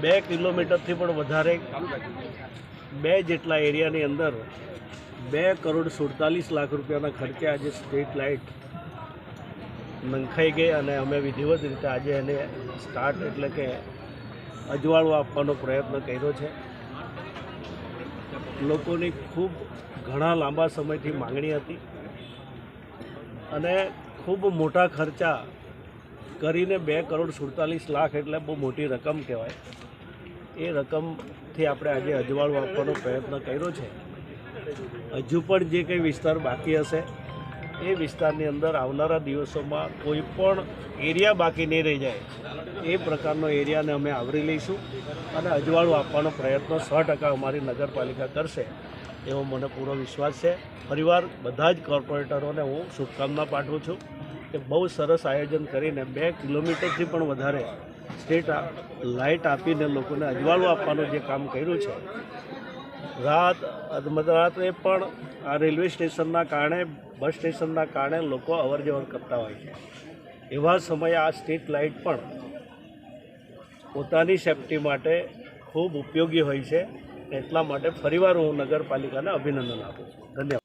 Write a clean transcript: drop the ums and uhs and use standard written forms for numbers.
2 કિલોમીટરથી પણ વધારે 2 જેટલા એરિયાની અંદર 2,47 લાખ રૂપિયાના ખર્ચે આજે સ્ટ્રીટ લાઇટ નંખાઈ ગઈ અને અમે વિધિવત રીતે આજે એને સ્ટાર્ટ એટલે કે અજવાળું આપવાનો પ્રયત્ન કર્યો છે. લોકોની ખૂબ ઘણા લાંબા સમયથી માંગણી હતી અને ખૂબ મોટા ખર્ચા કરીને 2,47 લાખ એટલે બહુ મોટી રકમ કહેવાય. એ રકમથી આપણે આજે અજવાળું આપવાનો પ્રયત્ન કર્યો છે. હજુ પણ જે કંઈ વિસ્તાર બાકી હશે એ વિસ્તારની અંદર આવનારા દિવસોમાં કોઈ પણ એરિયા બાકી નહીં રહી જાય એ પ્રકારનો એરિયાને અમે આવરી લઈશું અને અજવાળું આપવાનો પ્રયત્ન 100% અમારી નગરપાલિકા કરશે એવો મને પૂરો વિશ્વાસ છે. ફરીવાર બધા જ કોર્પોરેટરોને હું શુભકામના પાઠવું છું કે બહુ સરસ આયોજન કરીને 2 કિલોમીટરથી પણ વધારે સ્ટ્રીટ લાઇટ આપીને લોકોને અજવાળું આપવાનું જે કામ કર્યું છે. રાત મધરાત્રે પણ આ રેલવે સ્ટેશનના કારણે બસ સ્ટેશનના કારણે લોકો અવરજવર કરતા હોય છે. એવા સમયે આ સ્ટ્રીટ લાઇટ પણ પોતાની સેફ્ટી માટે ખૂબ ઉપયોગી હોય છે. એટલા માટે ફરીવાર હું નગરપાલિકાને અભિનંદન આપું છું. ધન્યવાદ.